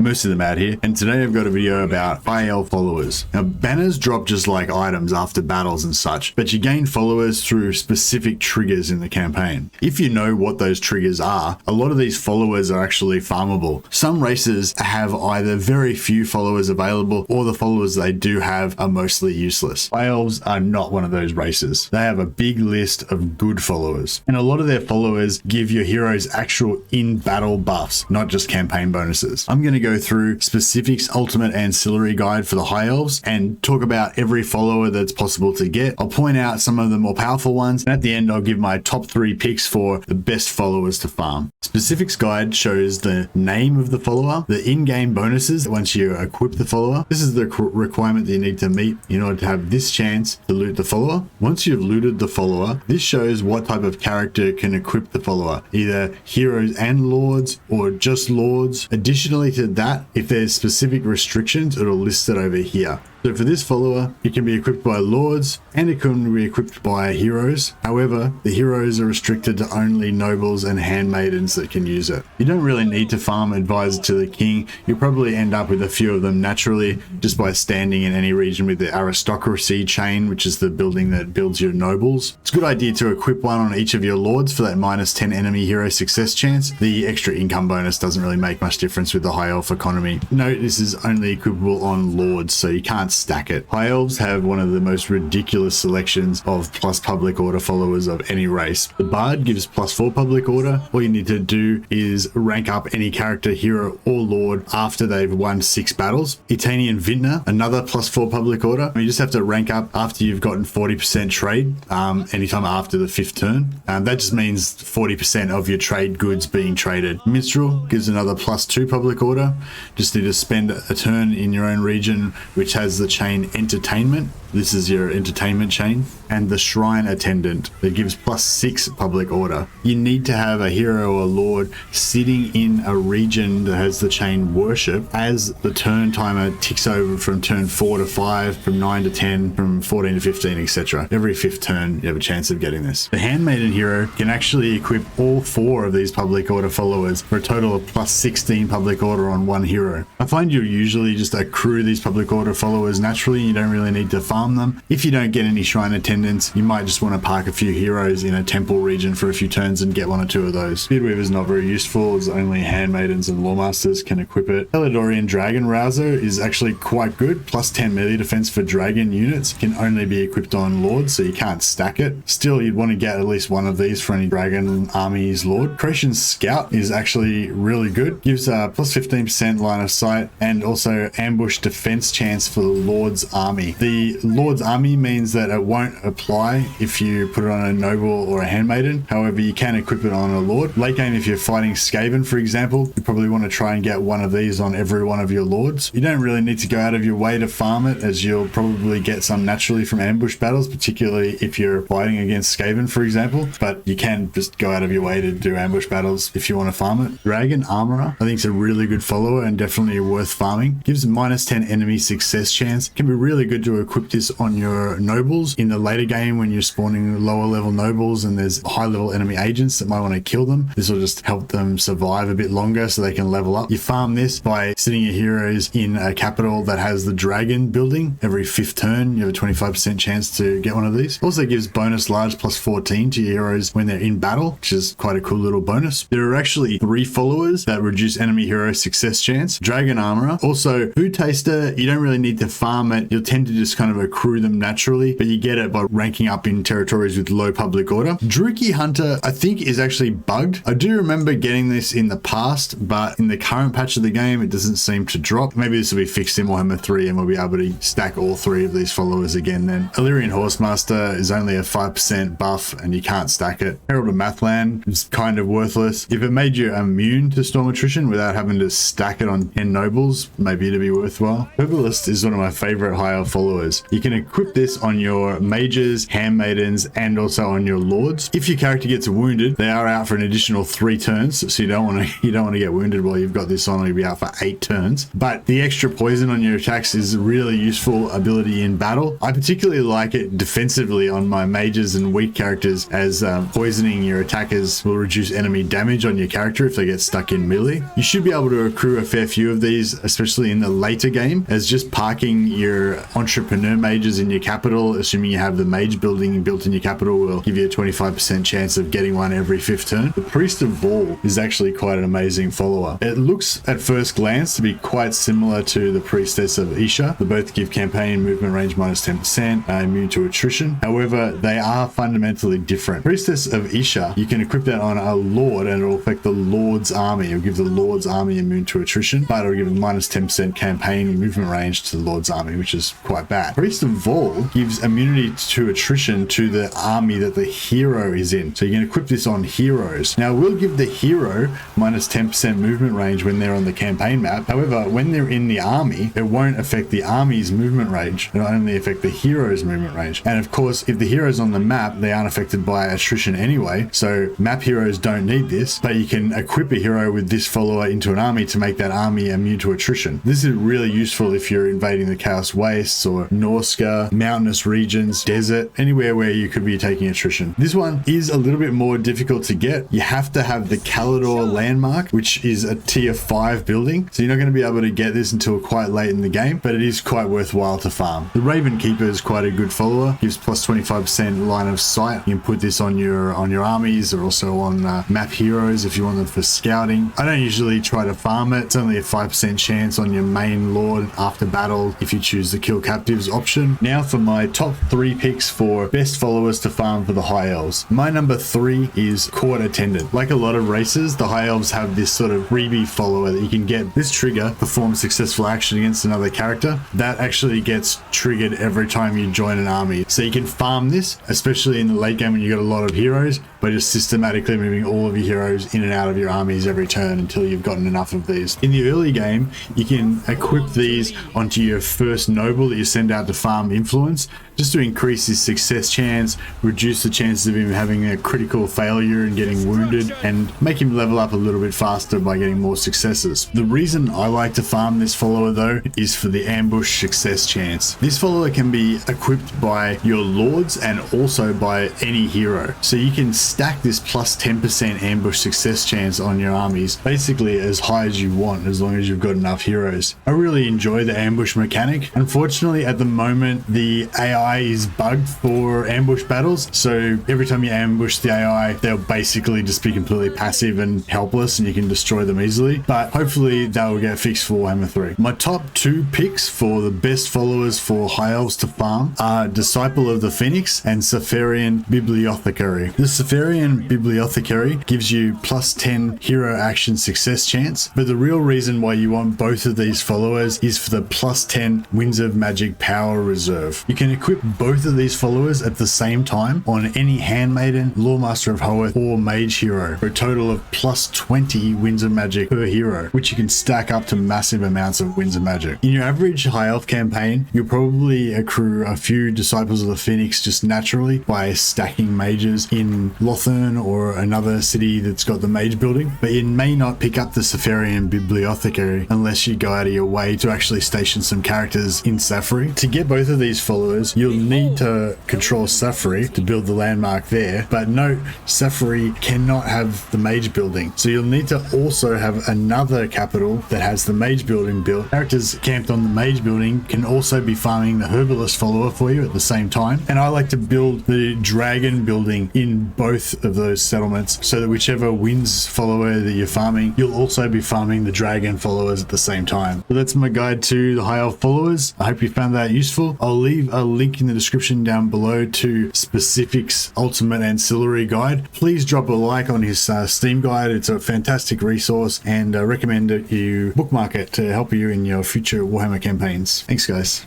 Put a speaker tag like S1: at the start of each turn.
S1: Most of them out here, and today I've got a video about high elf followers. Now, banners drop just like items after battles and such, but you gain followers through specific triggers in the campaign. If you know what those triggers are, a lot of these followers are actually farmable. Some races have either very few followers available, or the followers they do have are mostly useless. High elves are not one of those races. They have a big list of good followers, and a lot of their followers give your heroes actual in-battle buffs, not just campaign bonuses. I'm going to go through Specific's ultimate ancillary guide for the high elves and talk about every follower that's possible to get. I'll point out some of the more powerful ones, and at the end I'll give my top 3 picks for the best followers to farm. Specific's guide shows the name of the follower, the in-game bonuses once you equip the follower. This is the requirement that you need to meet in order to have this chance to loot the follower. Once you've looted the follower, this shows what type of character can equip the follower, either heroes and lords or just lords. Additionally to that, if there's specific restrictions, it'll list it over here. So for this follower, it can be equipped by lords and it can be equipped by heroes. However, the heroes are restricted to only nobles and handmaidens that can use it. You don't really need to farm Advisor to the King. You'll probably end up with a few of them naturally just by standing in any region with the aristocracy chain, which is the building that builds your nobles. It's a good idea to equip one on each of your lords for that -10 enemy hero success chance. The extra income bonus doesn't really make much difference with the high elf economy. Note this is only equipable on lords, so you can't stack it. High elves have one of the most ridiculous selections of plus public order followers of any race. The Bard gives +4 public order. All you need to do is rank up any character, hero or lord after they've won 6 battles. Etanian Vintner, another +4 public order. You just have to rank up after you've gotten 40% trade anytime after the 5th turn. That just means 40% of your trade goods being traded. Minstrel gives another +2 public order. Just need to spend a turn in your own region which has the chain Entertainment. This is your entertainment chain. And the Shrine Attendant that gives +6 public order. You need to have a hero or lord sitting in a region that has the chain Worship as the turn timer ticks over from turn 4 to 5, from 9 to 10, from 14 to 15, etc. Every 5th turn you have a chance of getting this. The Handmaiden hero can actually equip all 4 of these public order followers for a total of +16 public order on one hero. I find you usually just accrue these public order followers naturally. You don't really need to farm them. If you don't get any Shrine Attendants, you might just want to park a few heroes in a temple region for a few turns and get 1 or 2 of those. Beardweaver is not very useful as only handmaidens and lawmasters can equip it. Eladorian Dragon Rouser is actually quite good. +10 melee defense for dragon units. Can only be equipped on lords, so you can't stack it. Still, you'd want to get at least 1 of these for any dragon army's lord. Creation Scout is actually really good. Gives a +15% line of sight and also ambush defense chance for the lord's army. The lord's army means that it won't apply if you put it on a noble or a handmaiden. However, you can equip it on a lord. Late game, if you're fighting Skaven, for example, you probably want to try and get 1 of these on every one of your lords. You don't really need to go out of your way to farm it, as you'll probably get some naturally from ambush battles, particularly if you're fighting against Skaven, for example. But you can just go out of your way to do ambush battles if you want to farm it. Dragon Armorer, I think it's a really good follower and definitely worth farming. Gives -10 enemy success chance. Can be really good to equip this on your nobles in the later game when you're spawning lower level nobles and there's high level enemy agents that might want to kill them. This will just help them survive a bit longer so they can level up. You farm this by sitting your heroes in a capital that has the dragon building. Every 5th turn you have a 25% chance to get 1 of these. Also gives bonus large +14 to your heroes when they're in battle, which is quite a cool little bonus. There are actually 3 followers that reduce enemy hero success chance. Dragon Armorer. Also Food Taster, you don't really need to farm it. You'll tend to just kind of accrue them naturally, but you get it by ranking up in territories with low public order. Druchii Hunter, I think, is actually bugged. I do remember getting this in the past, but in the current patch of the game, it doesn't seem to drop. Maybe this will be fixed in Warhammer 3 and we'll be able to stack all 3 of these followers again then. Illyrian Horsemaster is only a 5% buff and you can't stack it. Herald of Mathland is kind of worthless. If it made you immune to Storm Attrition without having to stack it on 10 nobles, maybe it'd be worthwhile. Herbalist is one of my favorite high elf followers. You can equip this on your mage mages, handmaidens, and also on your lords. If your character gets wounded, they are out for an additional 3 turns, so you don't want to get wounded while you've got this on, or you'll be out for 8 turns. But the extra poison on your attacks is a really useful ability in battle. I particularly like it defensively on my mages and weak characters, as poisoning your attackers will reduce enemy damage on your character if they get stuck in melee. You should be able to accrue a fair few of these, especially in the later game, as just parking your entrepreneur mages in your capital, assuming you have the mage building built in your capital, will give you a 25% chance of getting one every 5th turn. The Priest of Vol is actually quite an amazing follower. It looks at first glance to be quite similar to the Priestess of Isha. They both give campaign movement range minus 10%, immune to attrition. However, they are fundamentally different. Priestess of Isha, you can equip that on a lord and it will affect the lord's army. It'll give the lord's army immune to attrition, but it'll give a minus 10% campaign movement range to the lord's army, which is quite bad. Priest of Vol gives immunity to attrition to the army that the hero is in. So you can equip this on heroes. Now, we'll give the hero minus 10% movement range when they're on the campaign map. However, when they're in the army, it won't affect the army's movement range. It'll only affect the hero's movement range. And of course, if the hero's on the map, they aren't affected by attrition anyway. So map heroes don't need this, but you can equip a hero with this follower into an army to make that army immune to attrition. This is really useful if you're invading the Chaos Wastes or Norsca, mountainous regions, desert, anywhere where you could be taking attrition. This one is a little bit more difficult to get. You have to have the Calidor landmark, which is a tier 5 building. So you're not going to be able to get this until quite late in the game, but it is quite worthwhile to farm. The Raven Keeper is quite a good follower. Gives plus 25% line of sight. You can put this on your armies, or also on map heroes if you want them for scouting. I don't usually try to farm it. It's only a 5% chance on your main lord after battle if you choose the kill captives option. Now for my top 3 picks for best followers to farm for the High Elves. My number 3 is Court Attendant. Like a lot of races, the High Elves have this sort of freebie follower that you can get. This trigger performs successful action against another character. That actually gets triggered every time you join an army. So you can farm this, especially in the late game when you got a lot of heroes, by just systematically moving all of your heroes in and out of your armies every turn until you've gotten enough of these. In the early game, you can equip these onto your first noble that you send out to farm influence, just to increase his success chance, reduce the chances of him having a critical failure and getting wounded, and make him level up a little bit faster by getting more successes. The reason I like to farm this follower though is for the ambush success chance. This follower can be equipped by your lords and also by any hero. So you can stack this plus 10% ambush success chance on your armies basically as high as you want, as long as you've got enough heroes. I really enjoy the ambush mechanic. Unfortunately, at the moment, the AI is bugged for ambush battles, so every time you ambush the AI, they'll basically just be completely passive and helpless, and you can destroy them easily. But hopefully that will get fixed for Warhammer 3. My top 2 picks for the best followers for High Elves to farm are Disciple of the Phoenix and Safarian Bibliothecary. The Safarian Bibliothecary gives you plus 10 hero action success chance, but the real reason why you want both of these followers is for the plus 10 Winds of Magic power reserve. You can equip both of these followers at the same time on any Handmaiden, Lawmaster of Hoeth, or Mage hero for a total of plus 20 Winds of Magic per hero, which you can stack up to massive amounts of Winds of Magic. In your average High Elf campaign, you'll probably accrue a few Disciples of the Phoenix just naturally by stacking mages in Lothern or another city that's got the mage building, but you may not pick up the Safarian Bibliothecary unless you go out of your way to actually station some characters in Safari. To get both of these followers, you'll need to control Safari to build the landmark there, but note, Safari cannot have the mage building, so you'll need to also have another capital that has the mage building built. Characters camped on the mage building can also be farming the herbalist follower for you at the same time, and I like to build the dragon building in both of those settlements so that whichever wins follower that you're farming, you'll also be farming the dragon followers at the same time. So that's my guide to the High Elf followers. I hope you found that useful. I'll leave a link in the description down below to Specific's Ultimate Ancillary Guide. Please drop a like on his Steam guide. It's a fantastic resource, and I recommend that you bookmark it to help you in your future Warhammer campaigns. Thanks guys.